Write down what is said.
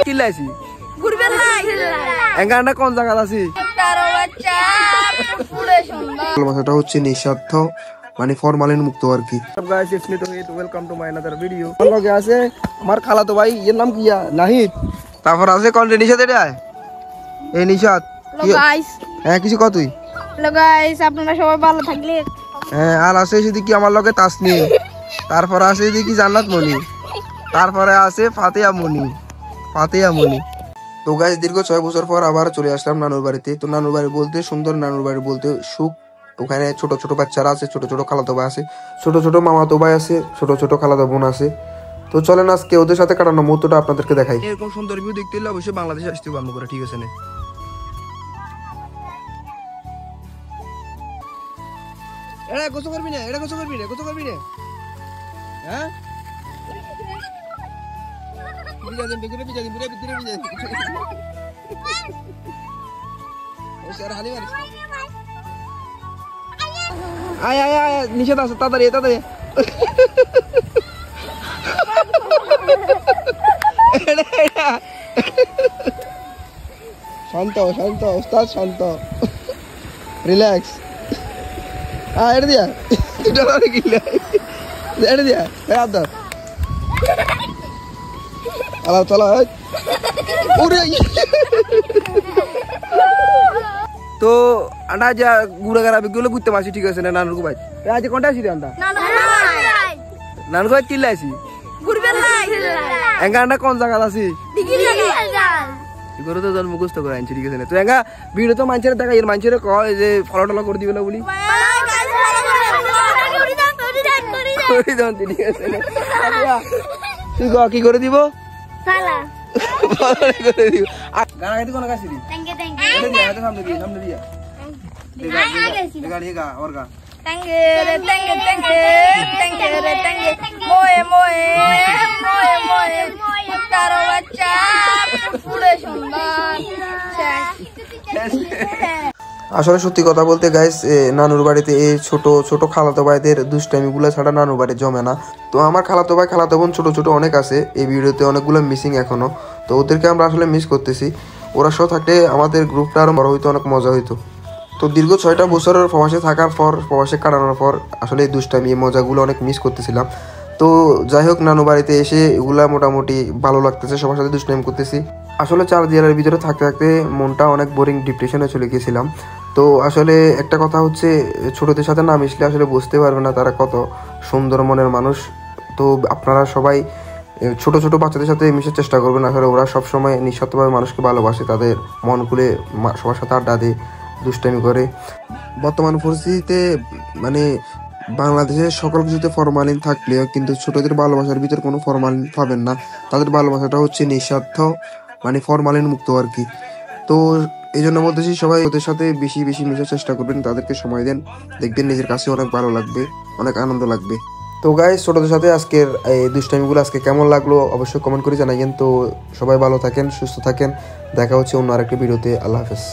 কিলাইছি ঘুরবে নাই এঙ্গাটা কোন জায়গা আছে তার বাচ্চা পুরো সুন্দর ভাষাটা হচ্ছে নিঃস্বার্থ মানে ফরমালিন মুক্ত আর কি। Guys it's me to welcome to my another video. লগে আছে আমার খালাতো ভাই, এর নাম কিয়া নাহিদ। তারপর আছে কোন নিশাত, এটা এই নিশাত। Hello guys. হ্যাঁ কিছু কত তুই? হ্যালো গাইস, আপনারা সবাই ভালো থাকলে। হ্যাঁ আর আছে এদিকে আমার লগে তাসনিম, তারপর আছে এদিকে জান্নাত মনি, তারপরে আছে ফাতেহা মনি। তো গাইস দীর্ঘ 6 বছর পর আবার চলে আসলাম নানুর বাড়িতে। তো নানুর বাড়ি বলতে সুন্দর, নানুর বাড়ি বলতে সুখ। ওখানে ছোট ছোট বাচ্চারা আছে, ছোট ছোট খালাতো ভাই আছে, ছোট ছোট মামাতো ভাই আছে, ছোট ছোট খালাতো বোন আছে। তো চলেন আজকে ওদের সাথে কাটানো মুহূর্তটা আপনাদেরকে দেখাই। এরকম সুন্দর ভিউ দেখতে হলে অবশ্যই বাংলাদেশে আসতে হবে আমরা, ঠিক আছে না? এটা গোসল করবি না, এটা গোসল করবি না হ্যাঁ আয় আয় আয় নিষেধ আছে, তাড়াতাড়ি শান্ত ওস্তাদ শান্ত, রিল্যাক্স। এটা দিয়া এটা দিয়া আদার আলা চলা। তো আন্ডা যা গুড়া গাড়া বিগুলো ঘুরতে মাসি, ঠিক আছে না? নানুর ভাই আজ কোনটা আসি আন্ডা নানুর ভাই কিল্লা আছি এঙ্গা আন্ডা কোন জায়গা আছি এগুলো তো জন্ম মুখস্থ করে আনছি, ঠিক আছে না? তো এঙ্গা ভিডিও তো মানুষের দেখা, এর মানুষের কয় যে ফলো টলো করে দিবে না বলি, ঠিক আছে না? তুই কি করে দিব গাড়ি কোন গাছি দি সামনে দিয়া আসলে সত্যি কথা বলতে গাইস, নানুর বাড়িতে এই ছোট ছোট খালাতো ভাইদের দুষ্টামি গুলা ছাড়া নানুর বাড়ি জমে না। তো আমার খালাতো ভাই খালাতো বোন ছোট ছোট অনেক আছে, এই ভিডিওতে অনেকগুলো মিসিং এখনো। তো ওদেরকে আমরা আসলে মিস করতেছি। ওরা সহ থাকলে আমাদের গ্রুপটা আরো বড় হইতো, অনেক মজা হইতো। তো দীর্ঘ 6টা বছরের প্রবাসে থাকার পর, প্রবাসে কাটানোর পর আসলে এই দুষ্টামি এই মজাগুলো অনেক মিস করতেছিলাম। তো যাই হোক, নানু বাড়িতে এসে এগুলা মোটামুটি ভালো লাগতেছে, সবার সাথে দুষ্টামি করতেছি। আসলে 4 দেয়ালের ভিতরে থাকতে থাকতে মনটা অনেক বোরিং, ডিপ্রেশনে চলে গিয়েছিলাম। তো আসলে একটা কথা হচ্ছে, ছোটদের সাথে না মিশলে আসলে বুঝতে পারবে না তারা কত সুন্দর মনের মানুষ। তো আপনারা সবাই ছোট ছোট বাচ্চাদের সাথে মিশার চেষ্টা করবেন। আসলে ওরা সবসময় নিঃস্বার্থভাবে মানুষকে ভালোবাসে, তাদের মন খুলে সবার সাথে আড্ডা দেয়, দুষ্টামি করে। বর্তমান পরিস্থিতিতে মানে বাংলাদেশের সকল কিছুতে ফরমালিন থাকলেও কিন্তু ছোটদের ভালোবাসার ভিতরে কোনো ফরমালিন পাবেন না। তাদের ভালোবাসাটা হচ্ছে নিঃস্বার্থ মানে ফরমালিন মুক্ত আর কি। তো এই জন্য বলতেছি সবাই ওদের সাথে বেশি বেশি মেশার চেষ্টা করবেন, তাদেরকে সময় দেন, দেখবেন নিজের কাছে অনেক ভালো লাগবে, অনেক আনন্দ লাগবে। তো গাইস, ছোটদের সাথে আজকের এই দুষ্টামিগুলো আজকে কেমন লাগলো অবশ্যই কমেন্ট করে জানাইয়েন। তো সবাই ভালো থাকেন, সুস্থ থাকেন, দেখা হচ্ছে অন্য আরেকটি ভিডিওতে। আল্লাহ হাফেজ।